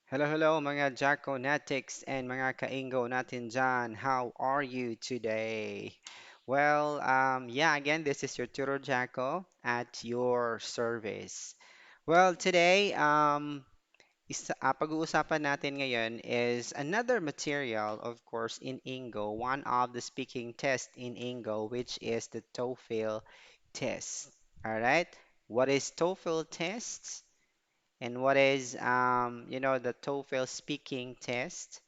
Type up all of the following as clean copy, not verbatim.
Hello, hello mga Jacko-natics and mga ka-Engoo natin dyan. How are you today? Well, yeah, again, this is your Tutor Jacko at your service. Well, today, pag-uusapan natin ngayon is another material, of course, in Engoo, one of the speaking tests in Engoo, which is the TOEFL test. All right? What is TOEFL test? And what is the TOEFL speaking test.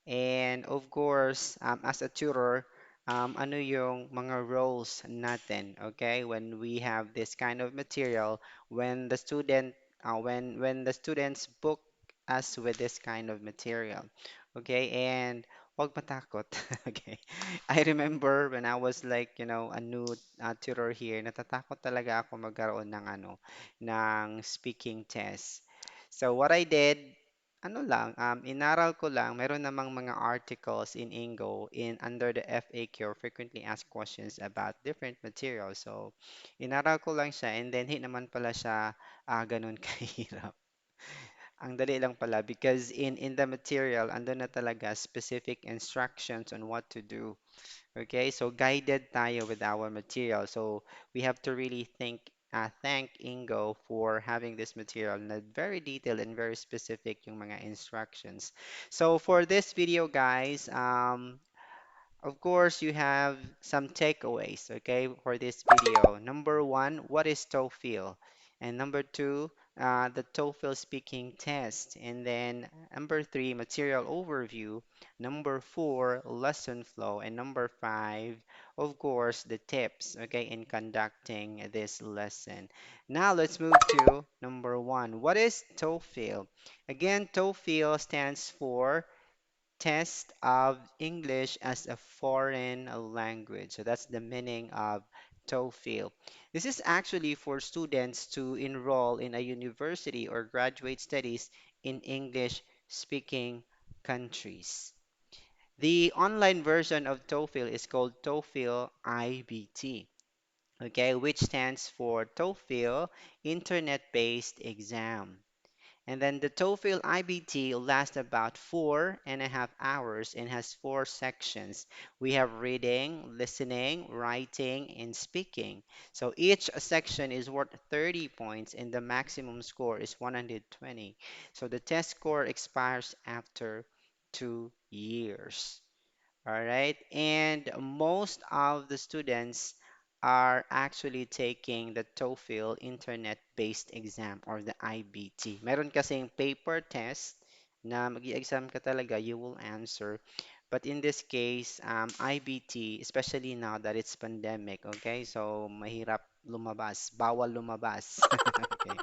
And of course, as a tutor, ano yung mga roles natin, okay? When we have this kind of material, when the students book us with this kind of material, okay? And wag matakot, okay? I remember when I was like, a new tutor here, natatakot talaga ako magkaroon ng ng speaking test. So what I did, inaral ko lang, meron namang mga articles in Engoo in under the FAQ, or frequently asked questions about different materials. So, inaral ko lang siya and then hindi naman pala siya ganun kahirap. Ang dali lang pala because in the material, andun na talaga specific instructions on what to do. Okay, so guided tayo with our material. So we have to really thank Ingo for having this material na very detailed and very specific yung mga instructions. So for this video, guys, of course, you have some takeaways, okay, for this video. Number one, what is TOEFL? And number two, the TOEFL speaking test. And then number three, material overview. Number four, lesson flow. And number five, of course, the tips, okay, in conducting this lesson. Now let's move to number one. What is TOEFL? Again, TOEFL stands for Test of English as a Foreign Language. So that's the meaning of TOEFL. This is actually for students to enroll in a university or graduate studies in English speaking countries. The online version of TOEFL is called TOEFL iBT, okay, which stands for TOEFL Internet-Based Exam. And then the TOEFL IBT lasts about 4.5 hours and has four sections. We have reading, listening, writing, and speaking. So each section is worth 30 points and the maximum score is 120. So the test score expires after 2 years. All right. And most of the students are actually taking the TOEFL internet-based exam or the IBT. Meron kasing paper test na mag-exam ka talaga, you will answer. But in this case, IBT, especially now that it's pandemic, okay? So, mahirap lumabas, bawal lumabas. Okay.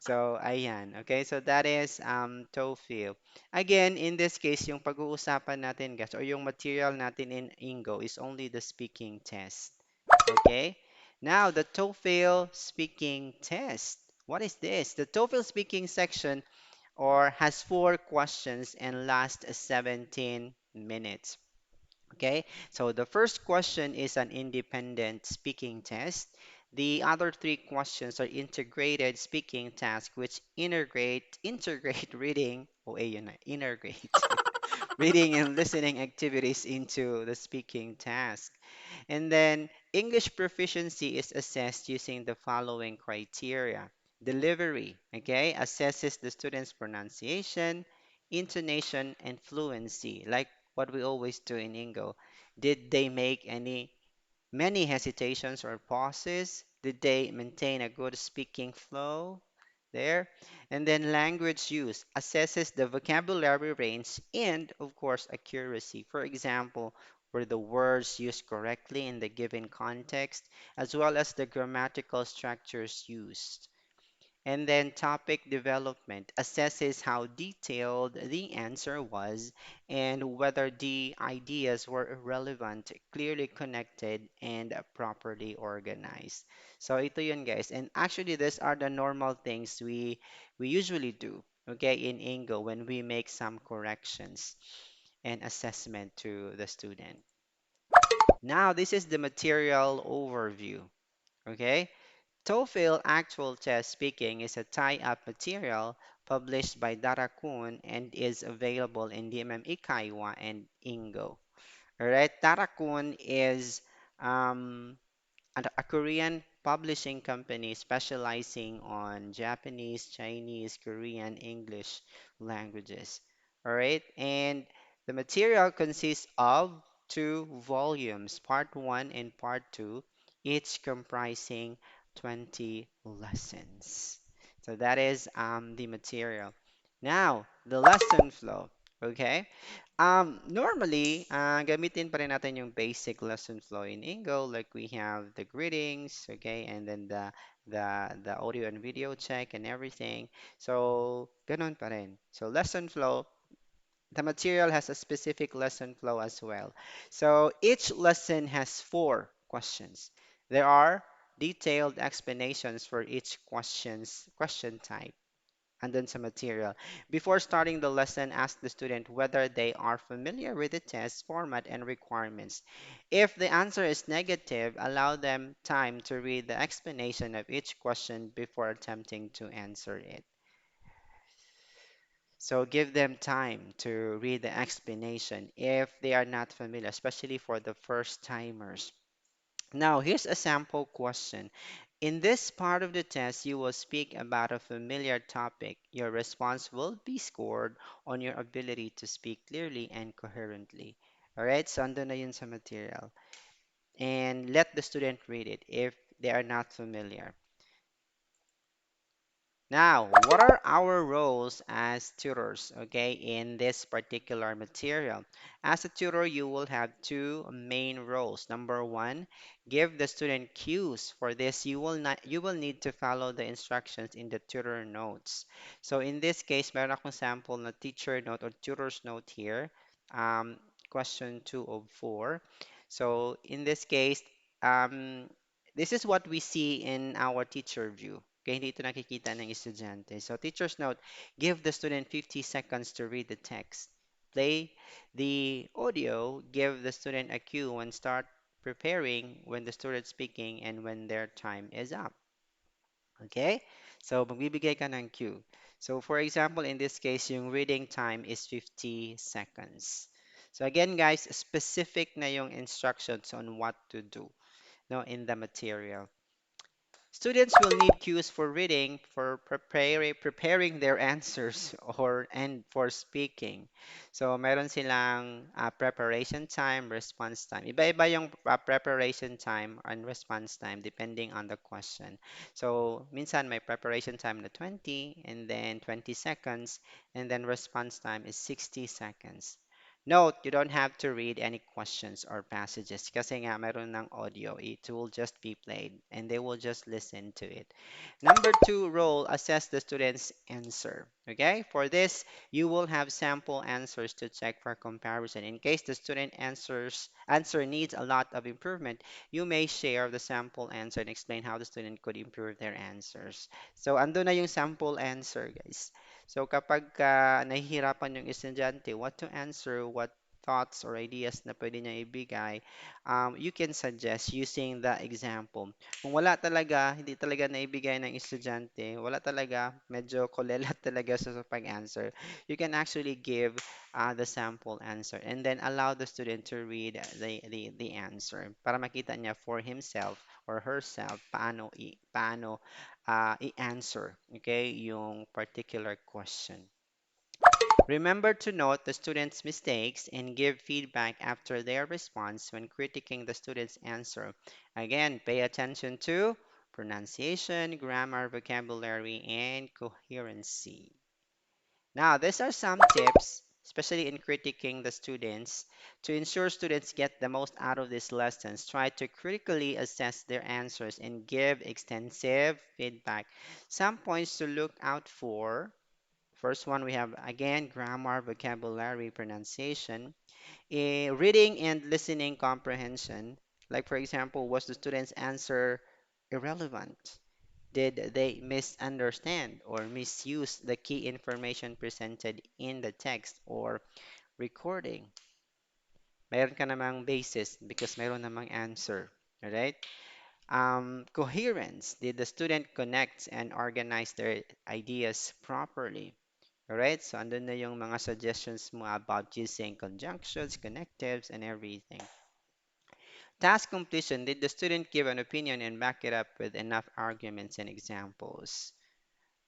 So, ayan. Okay, so that is TOEFL. Again, in this case, yung pag-uusapan natin, guys, or yung material natin in Ingo is only the speaking test. Okay? Now, the TOEFL speaking test. What is this? The TOEFL speaking section or has four questions and lasts 17 minutes. Okay, so the first question is an independent speaking test. The other three questions are integrated speaking tasks, which integrate reading. Oh, yun na, integrate reading and listening activities into the speaking task. And then English proficiency is assessed using the following criteria. Delivery, okay, assesses the student's pronunciation, intonation, and fluency, like what we always do in Ingo. Did they make many hesitations or pauses? Did they maintain a good speaking flow there? And then language use assesses the vocabulary range and, of course, accuracy. For example, were the words used correctly in the given context, as well as the grammatical structures used. And then topic development assesses how detailed the answer was and whether the ideas were relevant, clearly connected, and properly organized. So ito yun guys. And actually these are the normal things we usually do, okay, in Ingo when we make some corrections and assessment to the student. Now this is the material overview, okay? TOEFL actual test speaking is a tie-up material published by Darakun and is available in DMM Ikaiwa and Engoo. All right, Darakun is um, a Korean publishing company specializing on Japanese, Chinese, Korean, English languages. All right, and the material consists of two volumes, part one and part two, each comprising 20 lessons. So that is the material. Now, the lesson flow. Okay. Normally, gamitin pa rin natin yung basic lesson flow in Ingo, like we have the greetings, okay, and then the audio and video check and everything. So, ganun pa rin. So, lesson flow, the material has a specific lesson flow as well. So, each lesson has four questions. There are detailed explanations for each question type and then some material. Before starting the lesson, ask the student whether they are familiar with the test format and requirements. If the answer is negative, allow them time to read the explanation of each question before attempting to answer it. So give them time to read the explanation if they are not familiar, especially for the first timers. Now, here's a sample question. In this part of the test, you will speak about a familiar topic. Your response will be scored on your ability to speak clearly and coherently. All right, so andun na yun sa material. And let the student read it if they are not familiar. Now, what are our roles as tutors, okay, in this particular material? As a tutor, you will have two main roles. Number one, give the student cues. For this, you will need to follow the instructions in the tutor notes. So in this case, meron akong sample na teacher note or tutor's note here. Um, question 2 of 4. So in this case, um, this is what we see in our teacher view. Okay, hindi ito nakikita ng estudyante. So, teacher's note, give the student 50 seconds to read the text. Play the audio, give the student a cue and start preparing when the student speaking and when their time is up. Okay? So, magbibigay ka ng cue. So, for example, in this case, yung reading time is 50 seconds. So, again, guys, specific na yung instructions on what to do, no, in the material. Students will need cues for reading, for preparing their answers, or and for speaking. So, meron silang preparation time, response time. Iba-iba yung preparation time and response time depending on the question. So, minsan may preparation time na 20, and then 20 seconds, and then response time is 60 seconds. Note, you don't have to read any questions or passages kasi nga meron ng audio. It will just be played and they will just listen to it. Number two role, assess the student's answer. Okay, for this, you will have sample answers to check for comparison. In case the student answer needs a lot of improvement, you may share the sample answer and explain how the student could improve their answers. So, ando na yung sample answer, guys. So kapag nahihirapan yung estudyante, what to answer, what thoughts or ideas na pwede niya ibigay, you can suggest using the example. Kung wala talaga, hindi talaga naibigay ng estudyante, wala talaga, medyo kulelat talaga sa pag-answer, you can actually give the sample answer and then allow the student to read the answer para makita niya for himself or herself paano i-answer, okay, yung particular question. Remember to note the student's mistakes and give feedback after their response when critiquing the student's answer. Again, pay attention to pronunciation, grammar, vocabulary, and coherency. Now, these are some tips, especially in critiquing the students. To ensure students get the most out of these lessons, try to critically assess their answers and give extensive feedback. Some points to look out for. First one, we have again grammar, vocabulary, pronunciation, reading and listening comprehension. Like, for example, was the student's answer irrelevant? Did they misunderstand or misuse the key information presented in the text or recording? Mayroon ka namang basis because mayroon namang answer. Alright? Coherence. Did the student connect and organize their ideas properly? Alright, so andun na yung mga suggestions mo about using conjunctions, connectives, and everything. Task completion. Did the student give an opinion and back it up with enough arguments and examples?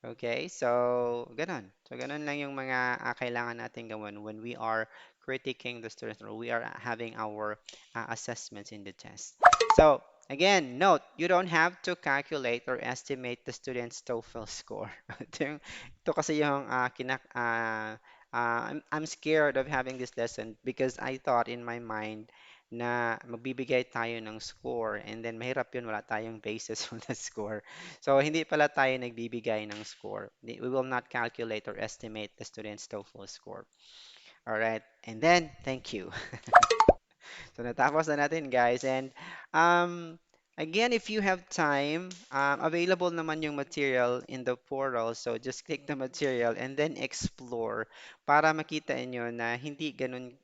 Okay, so ganun. So ganun lang yung mga kailangan natin gawin when we are critiquing the students or we are having our assessments in the test. So again, note, you don't have to calculate or estimate the student's TOEFL score. Ito kasi yung I'm scared of having this lesson because I thought in my mind na magbibigay tayo ng score and then mahirap yun, wala tayong basis on the score. So, hindi pala tayo nagbibigay ng score. We will not calculate or estimate the student's TOEFL score. All right. And then, thank you. So natapos na natin guys. And again, if you have time, available naman yung material in the portal. So just click the material and then explore para makita niyo na hindi ganun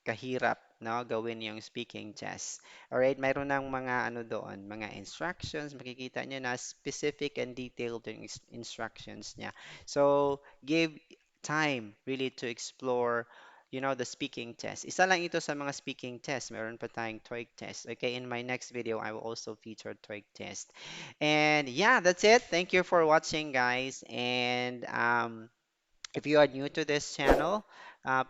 kahirap no, gawin yung speaking test. Alright, mayroon ng mga ano doon, mga instructions. Makikita niyo na specific and detailed yung instructions niya. So give time really to explore the speaking test. Isa lang ito sa mga speaking test. Meron pa tayong TOEIC test. Okay, in my next video, I will also feature TOEIC test. And yeah, that's it. Thank you for watching, guys. And if you are new to this channel,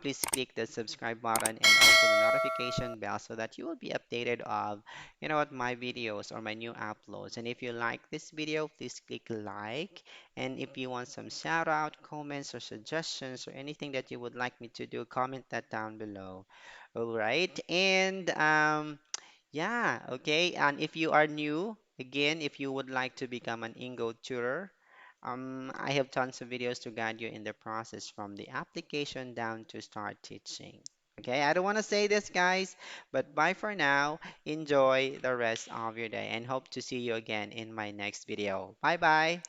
please click the subscribe button and also the notification bell so that you will be updated of, my videos or my new uploads. And if you like this video, please click like. And if you want some shout out, comments, or suggestions, or anything that you would like me to do, comment that down below. All right. And yeah, okay. And if you are new, again, if you would like to become an Engoo tutor, I have tons of videos to guide you in the process from the application down to start teaching. Okay, I don't want to say this, guys, but bye for now. Enjoy the rest of your day and hope to see you again in my next video. Bye bye.